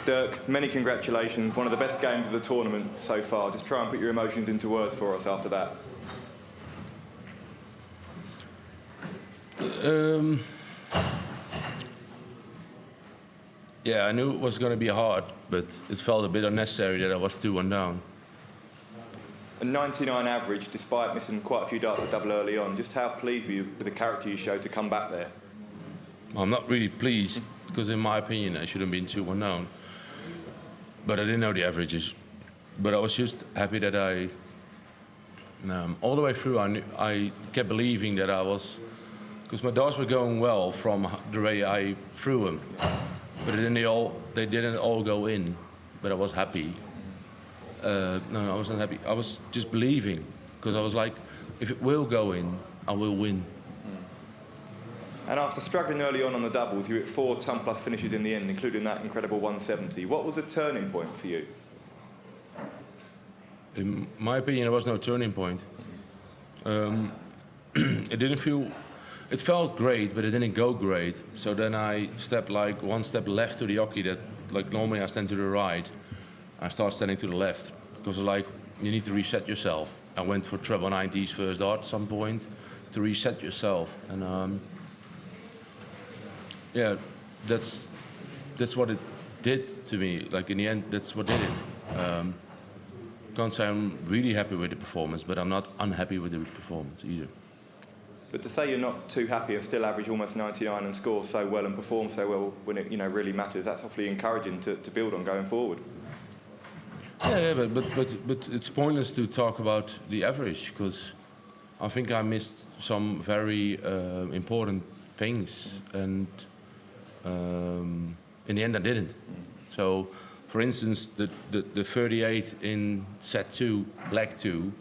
Dirk, many congratulations. One of the best games of the tournament so far. Just try and put your emotions into words for us after that. Yeah, I knew it was going to be hard, but it felt a bit unnecessary that I was 2-1 down. A 99 average, despite missing quite a few darts at double early on. Just how pleased were you with the character you showed to come back there? I'm not really pleased, because in my opinion I should have been 2-1 down. But I didn't know the averages. But I was just happy that all the way through I kept believing that I was, because my darts were going well from the way I threw them. But then they didn't all go in, but I was happy. No, I wasn't happy. I was just believing, because I was like, if it will go in, I will win. And after struggling early on the doubles, you hit 4 ton-plus finishes in the end, including that incredible 170. What was the turning point for you? In my opinion, there was no turning point. It felt great, but it didn't go great. So then I stepped like 1 step left to the hockey that, like normally I stand to the right. I started standing to the left, because like, you need to reset yourself. I went for treble 90s first dart at some point to reset yourself. And yeah, that's what it did to me. Like in the end, that's what did it. Can't say I'm really happy with the performance, but I'm not unhappy with the performance either. But to say you're not too happy and still average almost 99 and score so well and perform so well when it really matters, that's awfully encouraging to build on going forward. Yeah, but it's pointless to talk about the average, because I think I missed some very important things, and in the end I didn't. So, for instance, the 38 in set 2, leg 2.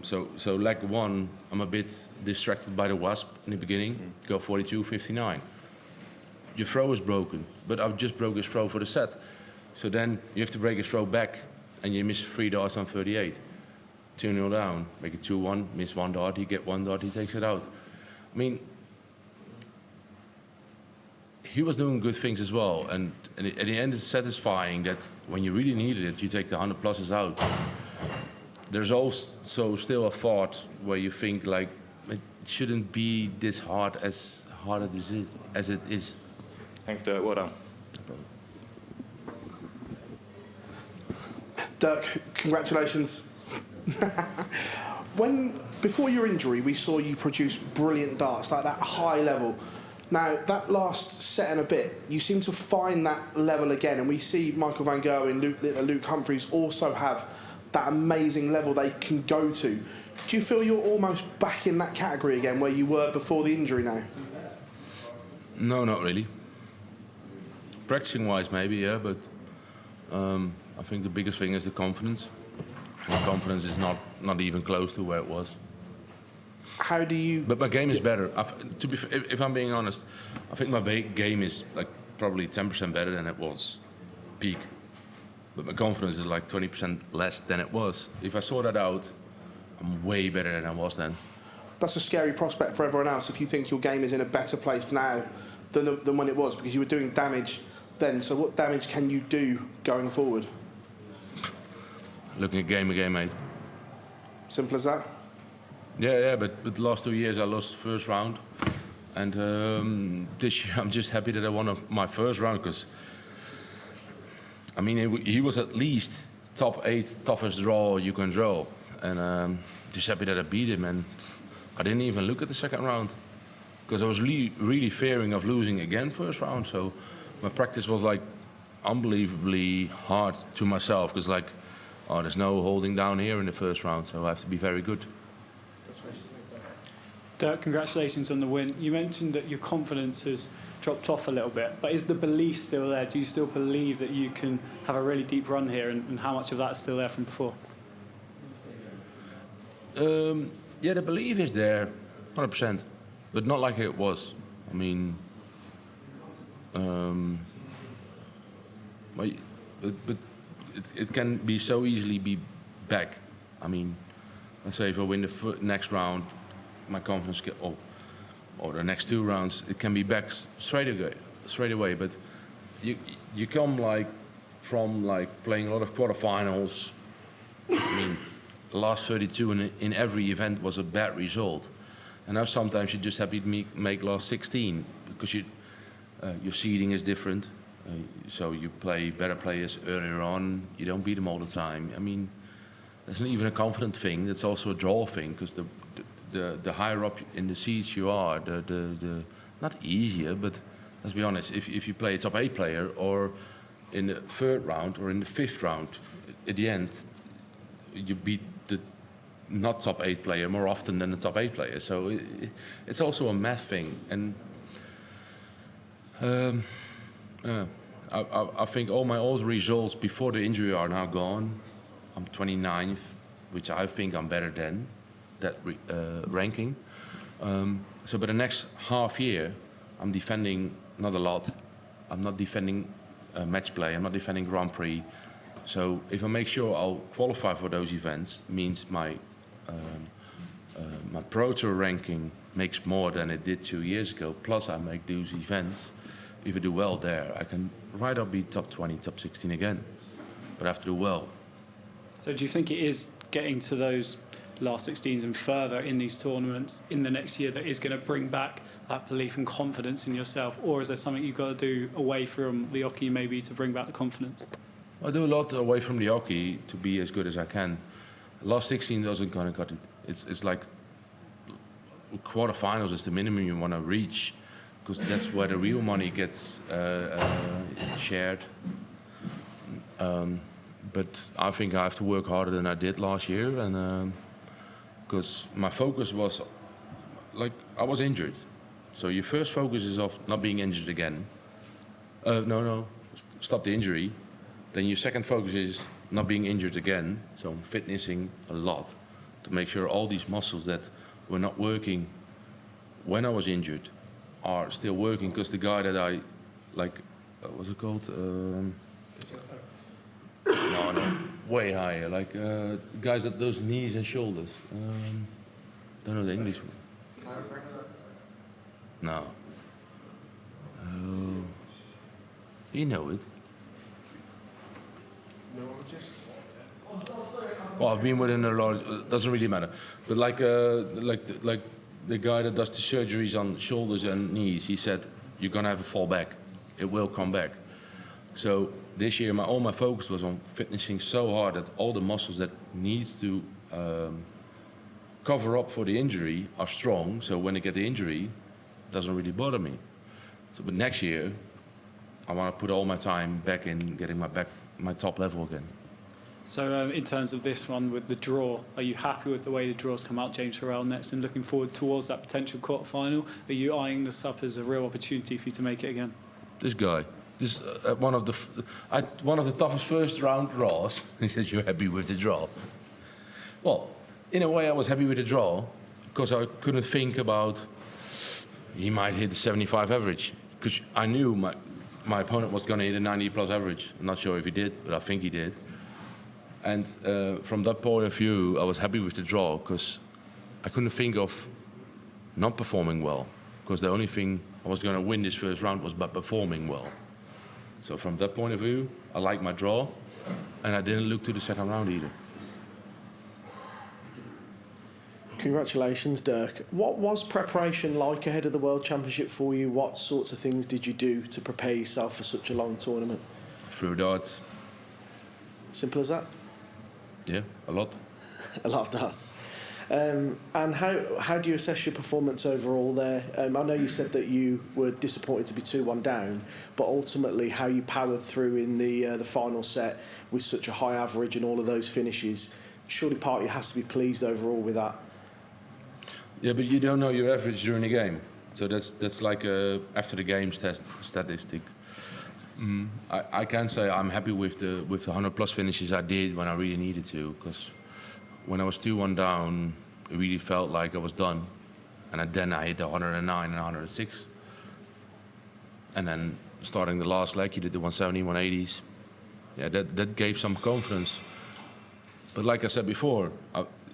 So leg 1, I'm a bit distracted by the wasp in the beginning. Go 42-59. Your throw is broken, but I've just broke his throw for the set. So then you have to break his throw back, and you miss 3 darts on 38. 2-0 down, make it 2-1, miss 1 dart, he get 1 dart, he takes it out. I mean, he was doing good things as well, and at the end it's satisfying that when you really needed it, you take the 100 pluses out. There's also still a thought where you think like, it shouldn't be this hard as it is. Thanks, Dirk. Well done. Dirk, congratulations. Before your injury, we saw you produce brilliant darts, like that high level. Now, that last set and a bit, you seem to find that level again, and we see Michael van Gerwen and Luke Humphries also have that amazing level they can go to. Do you feel you're almost back in that category again, where you were before the injury now? No, not really. Practicing-wise, maybe, yeah, but I think the biggest thing is the confidence. And the confidence is not even close to where it was. How do you... But my game is better. If I'm being honest, I think my game is like probably 10% better than it was peak. But my confidence is like 20% less than it was. If I sort that out, I'm way better than I was then. That's a scary prospect for everyone else if you think your game is in a better place now than when it was, because you were doing damage then. So what damage can you do going forward? Looking at game again, mate. Simple as that? Yeah, but the last 2 years I lost first round. And this year I'm just happy that I won my first round, because I mean, he was at least top 8 toughest draw you can draw. And just happy that I beat him. And I didn't even look at the second round, because I was really fearing of losing again first round. So my practice was like unbelievably hard to myself, because like, oh, there's no holding down here in the first round, so I have to be very good. Dirk, congratulations on the win. You mentioned that your confidence has dropped off a little bit, but is the belief still there? Do you still believe that you can have a really deep run here, and how much of that is still there from before? Yeah, the belief is there, 100%, but not like it was. I mean, but it can be so easily be back. I mean, let's say if I win the next round, my confidence get up, or the next 2 rounds, it can be back straight away. But you come from playing a lot of quarterfinals. I mean, the last 32 in every event was a bad result, and now sometimes you're just happy to make last 16 because your seeding is different. So you play better players earlier on. You don't beat them all the time. I mean, that's not even a confident thing. That's also a draw thing because the higher up in the seeds you are, the not easier, but let's be honest. If you play a top 8 player or in the 3rd round or in the 5th round, at the end, you beat the not top 8 player more often than the top 8 player. So it's also a math thing. And I think all my old results before the injury are now gone. I'm 29th, which I think I'm better than that ranking. So by the next half year, I'm defending not a lot. I'm not defending match play. I'm not defending Grand Prix. So if I make sure I'll qualify for those events, means my Pro Tour ranking makes more than it did 2 years ago. Plus I make those events. If I do well there, I can right up be top 20, top 16 again. But I have to do well. So do you think it is getting to those last 16s and further in these tournaments in the next year that is going to bring back that belief and confidence in yourself? Or is there something you've got to do away from the hockey maybe to bring back the confidence? I do a lot away from the hockey to be as good as I can. Last 16 doesn't kind of cut it. It's like quarterfinals is the minimum you want to reach because that's where the real money gets shared. But I think I have to work harder than I did last year, and because my focus was like I was injured. So your first focus is of not being injured again. Stop the injury. Then your second focus is not being injured again. So I'm fitnessing a lot to make sure all these muscles that were not working when I was injured are still working. Because the guy that I like, what's it called? No, way higher. Like guys that those knees and shoulders. Don't know the English one. No. You know it. Well, I've been with a neurologist. Doesn't really matter. But like the guy that does the surgeries on shoulders and knees, he said you're gonna have a fall back. It will come back. So this year, all my focus was on fitnessing so hard that all the muscles that needs to cover up for the injury are strong. So when I get the injury, it doesn't really bother me. So, but next year, I want to put all my time back in getting my top level again. So in terms of this one with the draw, are you happy with the way the draw's come out, James Farrell next, and looking forward towards that potential quarterfinal? Are you eyeing this up as a real opportunity for you to make it again? This guy, one of the toughest first round draws. He says you're happy with the draw. Well, in a way, I was happy with the draw because I couldn't think about he might hit the 75 average because I knew my opponent was going to hit a 90 plus average. I'm not sure if he did, but I think he did. And from that point of view, I was happy with the draw because I couldn't think of not performing well because the only thing I was going to win this first round was by performing well. So from that point of view, I liked my draw and I didn't look to the second round either. Congratulations, Dirk. What was preparation like ahead of the World Championship for you? What sorts of things did you do to prepare yourself for such a long tournament? Threw darts. Simple as that? Yeah, a lot. A lot of darts. And how do you assess your performance overall there? I know you said that you were disappointed to be 2-1 down, but ultimately how you powered through in the final set with such a high average and all of those finishes, surely part of you has to be pleased overall with that. Yeah, but you don't know your average during the game. So that's like a after the game statistic. I can say I'm happy with the 100 plus finishes I did when I really needed to, because when I was 2-1 down, it really felt like I was done. And then I hit the 109 and 106. And then starting the last leg, you did the 170, 180s. Yeah, that gave some confidence. But like I said before,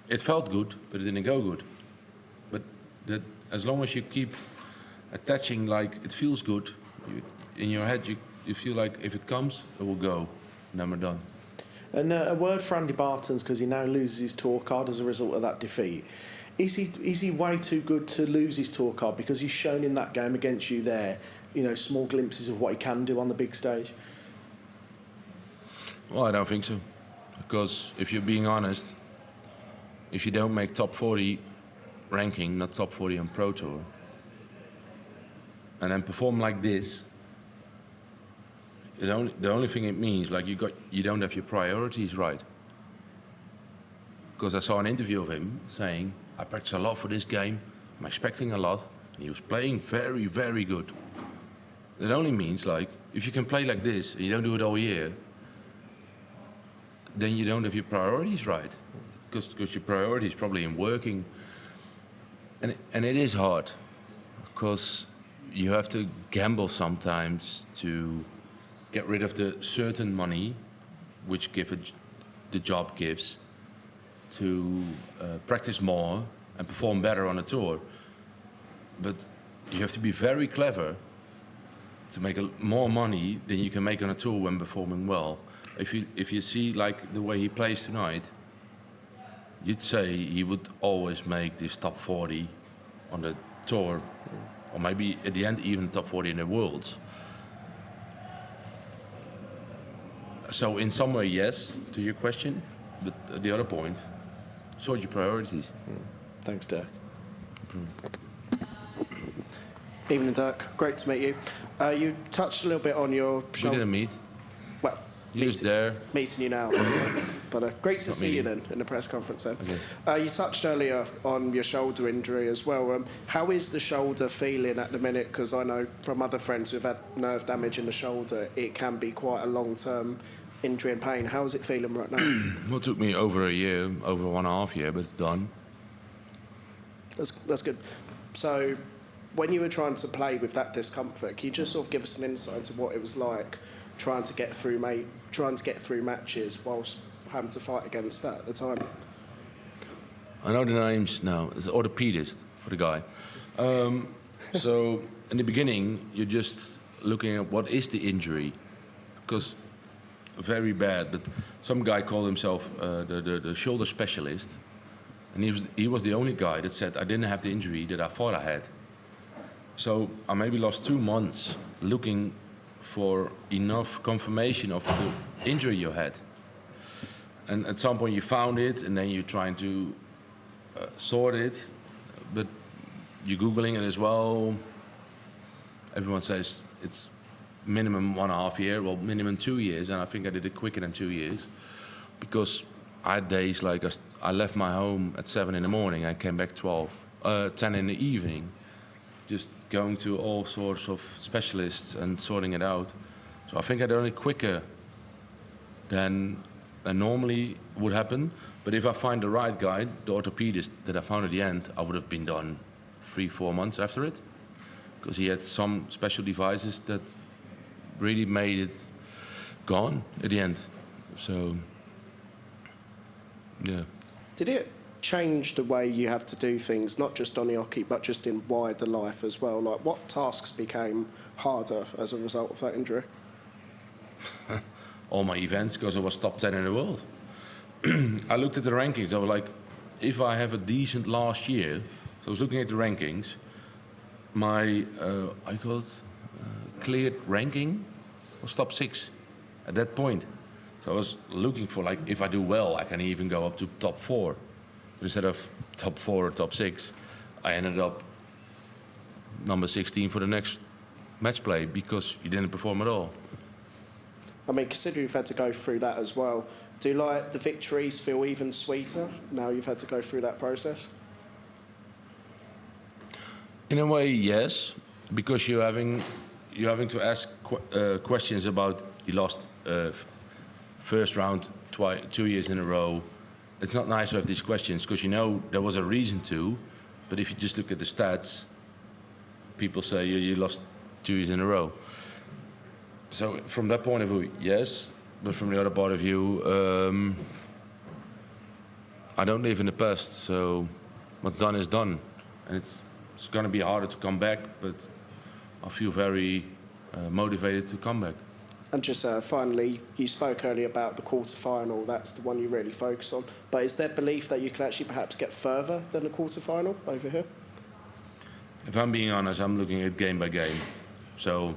it felt good, but it didn't go good. But as long as you keep attaching like it feels good, in your head you feel like if it comes, it will go, and then we're done. And a word for Andy Baetens, because he now loses his tour card as a result of that defeat. Is he way too good to lose his tour card because he's shown in that game against you there, small glimpses of what he can do on the big stage? Well, I don't think so, because if you're being honest, if you don't make top 40 ranking, not top 40 on Pro Tour, and then perform like this, the only thing it means, like you don't have your priorities right. Because I saw an interview of him saying, I practice a lot for this game, I'm expecting a lot, and he was playing very, very good. It only means, like, if you can play like this, and you don't do it all year, then you don't have your priorities right. Because your priority is probably in working. And it is hard, because you have to gamble sometimes to get rid of the certain money which the job gives to practice more and perform better on a tour. But you have to be very clever to make more money than you can make on a tour when performing well. If you see like the way he plays tonight, you'd say he would always make this top 40 on the tour, or maybe at the end even top 40 in the Worlds. So in some way, yes, to your question, but at the other point, sort your priorities. Thanks, Dirk. Evening, Dirk. Great to meet you. You touched a little bit on your We shoulder. didn't meet. Well, You was there. meeting you now. But great to Not see meeting. you then in the press conference then. Okay. You touched earlier on your shoulder injury as well. How is the shoulder feeling at the minute? Because I know from other friends who've had nerve damage in the shoulder, it can be quite a long-term injury and pain. How is it feeling right now? Well, it took me over a year, over 1.5 years, but it's done. That's good. So when you were trying to play with that discomfort, can you just sort of give us an insight into what it was like trying to get through matches whilst having to fight against that at the time? I know the names now. It's orthopedist for the guy. So in the beginning, you're just looking at what is the injury, because very bad. But some guy called himself the shoulder specialist, and he was the only guy that said I didn't have the injury that I thought I had. So I maybe lost 2 months looking for enough confirmation of the injury you had. And at some point you found it, and then you're trying to sort it, but you're Googling it as well. Everyone says it's minimum 1.5 years, well, minimum 2 years, and I think I did it quicker than 2 years, because I had days like I left my home at 7 in the morning, I came back 10 in the evening, just going to all sorts of specialists and sorting it out. So I think I did it quicker than normally would happen. But if I find the right guy, the orthopedist that I found at the end, I would have been done 3-4 months after it, because he had some special devices that really made it gone at the end. So, yeah. Did it change the way you have to do things, not just on the hockey, but just in wider life as well? Like, what tasks became harder as a result of that injury? All my events, because I was top 10 in the world. I looked at the rankings. I was like, if I have a decent last year, so I was looking at the rankings, my, I call it, cleared ranking was top 6 at that point. So I was looking for, like, if I do well, I can even go up to top 4. But instead of top 4 or top 6, I ended up number 16 for the next match play, because you didn't perform at all. I mean, considering you've had to go through that as well, do like the victories feel even sweeter now you've had to go through that process? In a way, yes, because you're having to ask questions about you lost first round 2 years in a row. It's not nice to have these questions, because you know there was a reason to, but if you just look at the stats, people say you lost 2 years in a row. So from that point of view, yes, but from the other point of view, I don't live in the past, so what's done is done, and it's going to be harder to come back, but I feel very motivated to come back. And just finally, you spoke earlier about the quarter-final. That's the one you really focus on. But is there belief that you can actually perhaps get further than the quarter-final over here? If I'm being honest, I'm looking at game by game. So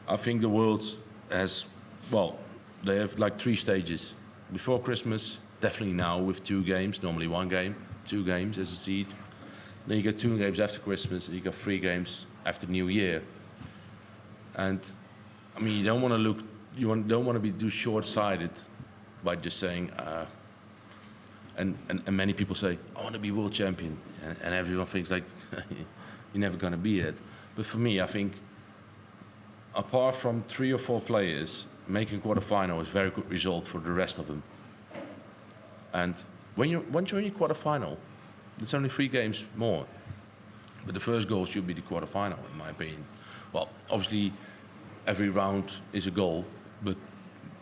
I think the world has, well, they have like 3 stages. Before Christmas, definitely now with 2 games, normally 1 game, 2 games as a seed. Then you get 2 games after Christmas, and you got 3 games after New Year. And I mean, you don't want to look, don't want to be too short-sighted by just saying, and many people say, I want to be world champion, and everyone thinks like, you're never going to be it. But for me, I think, apart from 3 or 4 players, making quarterfinal is a very good result for the rest of them. And once you're in your quarterfinal, there's only 3 games more. But the first goal should be the quarterfinal, in my opinion. Well, obviously, every round is a goal, but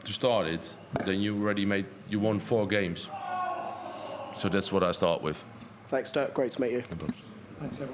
to start it, then you won 4 games. So that's what I start with. Thanks, Dirk. Great to meet you. Thanks, everyone.